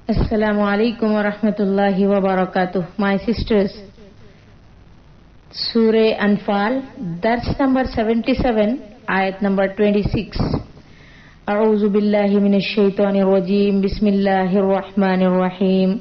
Assalamu alaikum wa rahmatullahi wa barakatuh. My sisters, Surah Anfal, Dars number 77, Ayat number 26. A'udhu billahi minash shaitanir rajim. Bismillahir rahmanir rahim.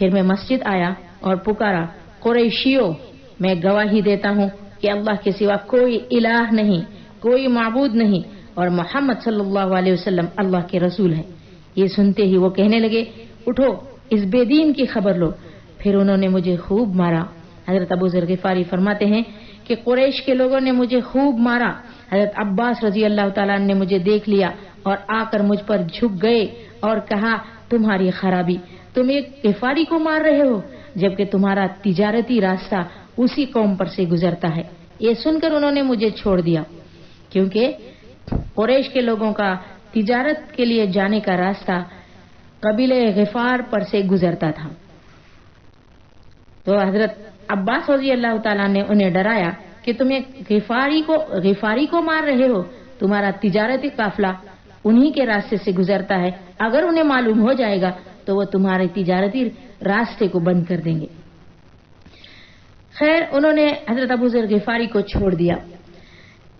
پھر میں مسجد آیا اور پکارا، قریشیوں، میں گواہی دیتا ہوں کہ اللہ کے سوا کوئی الہ نہیں، کوئی معبود نہیں، اور محمد صلی اللہ علیہ وسلم اللہ کے رسول ہیں۔ یہ سنتے ہی وہ کہنے لگے، اٹھو اس بے دین کی خبر لو۔ پھر انہوں نے مجھے خوب مارا۔ حضرت ابو ذر غفاری فرماتے ہیں کہ قریش کے لوگوں نے مجھے خوب مارا۔ حضرت عباس رضی اللہ تعالیٰ عنہ نے مجھے دیکھ لیا اور آ کر مجھ پر جھک گئے اور کہا، تمہاری خرابی، تم ایک غفاری کو مار رہے ہو جبکہ تمہارا تجارتی راستہ اسی قوم پر سے گزرتا ہے۔ یہ سن کر انہوں نے مجھے چھوڑ دیا، کیونکہ قریش کے لوگوں کا تجارت کے لیے جانے کا راستہ قبیلہ غفار پر سے گزرتا تھا۔ تو حضرت عباس رضی اللہ تعالیٰ نے انہیں ڈرایا کہ تم ایک غفاری کو مار رہے ہو، تمہارا تجارتی قافلہ انہی کے راستے سے گزرتا ہے، اگر انہیں معلوم ہو جائے گا تو وہ تمہارے تجارتی راستے کو بند کر دیں گے۔ خیر، انہوں نے حضرت ابو ذر غفاری کو چھوڑ دیا۔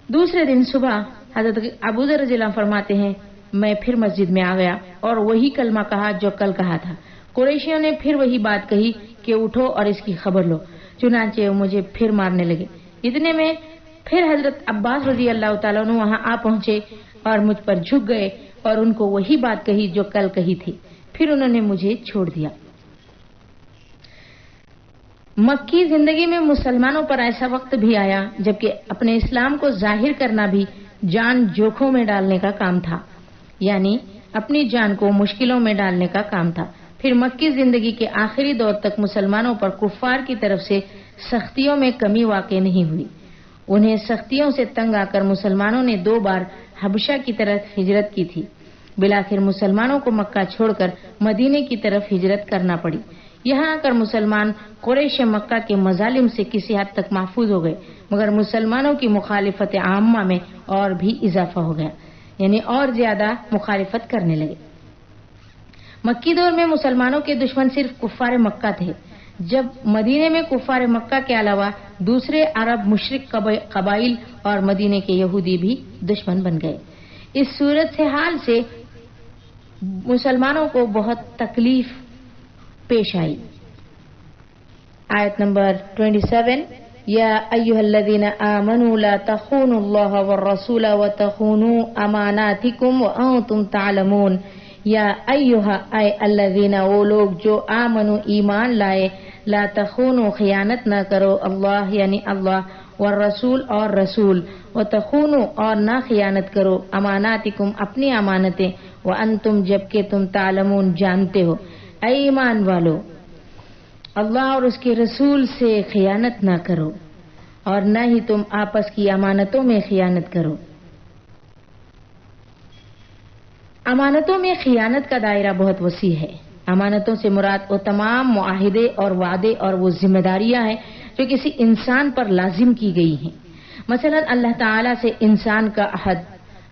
دوسرے دن صبح حضرت ابو ذر رضی اللہ فرماتے ہیں، میں پھر مسجد میں آ گیا اور وہی کلمہ کہا جو کل کہا تھا۔ قریشیوں نے پھر وہی بات کہی کہ اٹھو اور اس کی خبر لو، چنانچہ وہ مجھے پھر مارنے لگے۔ اتنے میں پھر حضرت عباس رضی اللہ تعالیٰ عنہ وہاں آ پہنچے اور مجھ پر جھک گئے اور ان کو وہی بات کہی جو کل کہی تھی۔ پھر انہوں نے مجھے چھوڑ دیا۔ مکی زندگی میں مسلمانوں پر ایسا وقت بھی آیا جبکہ اپنے اسلام کو ظاہر کرنا بھی جان جوکھوں میں ڈالنے کا کام تھا، یعنی اپنی جان کو مشکلوں میں ڈالنے کا کام تھا۔ پھر مکی زندگی کے آخری دور تک مسلمانوں پر کفار کی طرف سے سختیوں میں کمی واقع نہیں ہوئی۔ انہیں سختیوں سے تنگ آ کر مسلمانوں نے 2 بار حبشہ کی طرف ہجرت کی تھی۔ بالآخر مسلمانوں کو مکہ چھوڑ کر مدینے کی طرف ہجرت کرنا پڑی۔ یہاں آ کر مسلمان قریش مکہ کے مظالم سے کسی حد تک محفوظ ہو گئے، مگر مسلمانوں کی مخالفت عامہ میں اور بھی اضافہ ہو گیا، یعنی اور زیادہ مخالفت کرنے لگے۔ مکی دور میں مسلمانوں کے دشمن صرف کفار مکہ تھے۔ جب مدینے میں کفار مکہ کے علاوہ دوسرے عرب مشرک قبائل اور مدینے کے یہودی بھی دشمن بن گئے۔ اس صورت حال سے مسلمانوں کو بہت تکلیف پیش آئی۔ آیت نمبر 27، یا ایھا الذین آمنوا لا تخونوا اللہ والرسول وتخونوا اماناتکم وانتم تعلمون۔ یا ایھا اے الذین، وہ لوگ جو آمنوا ایمان لائے، لا تخونوا خیانت نہ کرو، اللہ یعنی اللہ، والرسول اور رسول، وتخونوا اور نہ خیانت کرو، اماناتکم اپنی امانتیں، وانتم جبکہ تم تعلمون جانتے ہو۔ اے ایمان والو، اللہ اور اس کے رسول سے خیانت نہ کرو اور نہ ہی تم آپس کی امانتوں میں خیانت کرو۔ امانتوں میں خیانت کا دائرہ بہت وسیع ہے۔ امانتوں سے مراد وہ تمام معاہدے اور وعدے اور وہ ذمہ داریاں ہیں جو کسی انسان پر لازم کی گئی ہیں۔ مثلا اللہ تعالیٰ سے انسان کا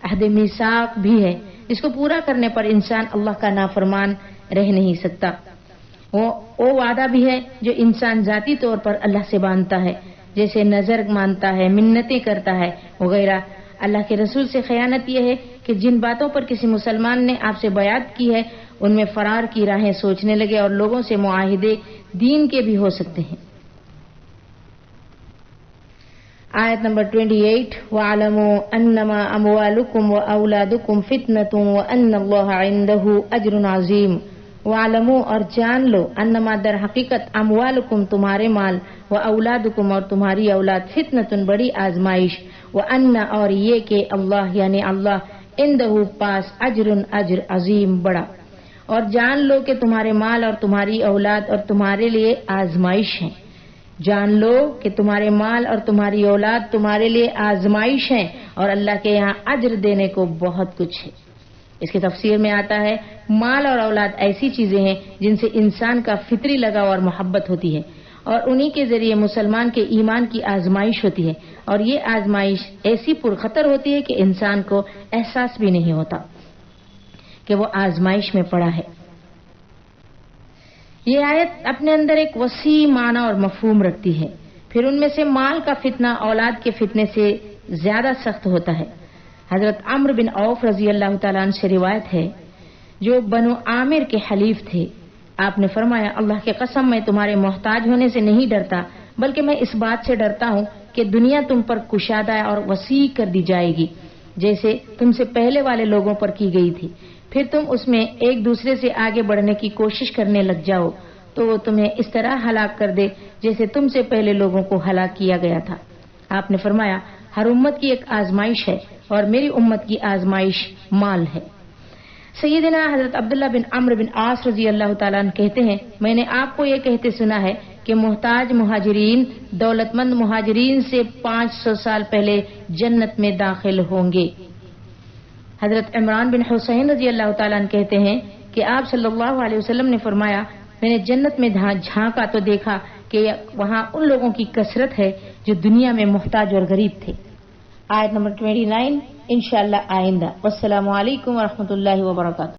عہد میثاق بھی ہے، اس کو پورا کرنے پر انسان اللہ کا نافرمان رہ نہیں سکتا۔ وہ وعدہ بھی ہے جو انسان ذاتی طور پر اللہ سے باندھتا ہے، جیسے نظر مانتا ہے، منتیں کرتا ہے وغیرہ۔ اللہ کے رسول سے خیانت یہ ہے کہ جن باتوں پر کسی مسلمان نے آپ سے بیعت کی ہے ان میں فرار کی راہیں سوچنے لگے، اور لوگوں سے معاہدے دین کے بھی ہو سکتے ہیں۔ آیت نمبر 28، وَاعْلَمُوا أَنَّمَا أَمْوَالُكُمْ وَأَوْلَادُكُمْ فِتْنَةٌ وَأَنَّ اللَّهَ عِندَهُ أَجْرٌ عَظِيمٌ۔ وَاعْلَمُوا اور جان لو، انما در حقیقت اموالکم تمہارے مال، واولادکم اور تمہاری اولاد، فتنۃ بڑی آزمائش، وان اور یہ کہ اللہ یعنی اللہ، عندہ پاس، اجر عظیم بڑا۔ اور جان لو کہ تمہارے مال اور تمہاری اولاد اور تمہارے لیے آزمائش ہیں۔ جان لو کہ تمہارے مال اور تمہاری اولاد تمہارے لیے آزمائش ہیں اور اللہ کے یہاں اجر دینے کو بہت کچھ ہے۔ اس کی تفسیر میں آتا ہے، مال اور اولاد ایسی چیزیں ہیں جن سے انسان کا فطری لگاؤ اور محبت ہوتی ہے، اور انہی کے ذریعے مسلمان کے ایمان کی آزمائش ہوتی ہے، اور یہ آزمائش ایسی پرخطر ہوتی ہے کہ انسان کو احساس بھی نہیں ہوتا کہ وہ آزمائش میں پڑا ہے۔ یہ آیت اپنے اندر ایک وسیع معنی اور مفہوم رکھتی ہے۔ پھر ان میں سے مال کا فتنہ اولاد کے فتنے سے زیادہ سخت ہوتا ہے۔ حضرت عمرو بن عوف رضی اللہ تعالیٰ عنہ سے روایت ہے، جو بنو عامر کے حلیف تھے۔ آپ نے فرمایا اللہ کی قسم میں تمہارے محتاج ہونے سے نہیں ڈرتا بلکہ میں اس بات سے ڈرتا ہوں کہ دنیا تم پر کشادہ اور وسیع کر دی جائے گی جیسے تم سے پہلے والے لوگوں پر کی گئی تھی، پھر تم اس میں ایک دوسرے سے آگے بڑھنے کی کوشش کرنے لگ جاؤ تو وہ تمہیں اس طرح ہلاک کر دے جیسے تم سے پہلے لوگوں کو ہلاک کیا گیا تھا۔ آپ نے فرمایا ہر امت کی ایک آزمائش ہے اور میری امت کی آزمائش مال ہے۔ سیدنا حضرت عبداللہ بن عمرو بن عاص رضی اللہ تعالیٰ عنہ کہتے ہیں میں نے آپ کو یہ کہتے سنا ہے کہ محتاج مہاجرین دولت مند مہاجرین سے 500 سال پہلے جنت میں داخل ہوں گے۔ حضرت عمران بن حسین رضی اللہ تعالیٰ عنہ کہتے ہیں کہ آپ صلی اللہ علیہ وسلم نے فرمایا میں نے جنت میں جھانکا تو دیکھا کہ وہاں ان لوگوں کی کثرت ہے جو دنیا میں محتاج اور غریب تھے۔ آیت نمبر 29 انشاءاللہ آئندہ۔ والسلام علیکم ورحمۃ اللہ وبرکاتہ۔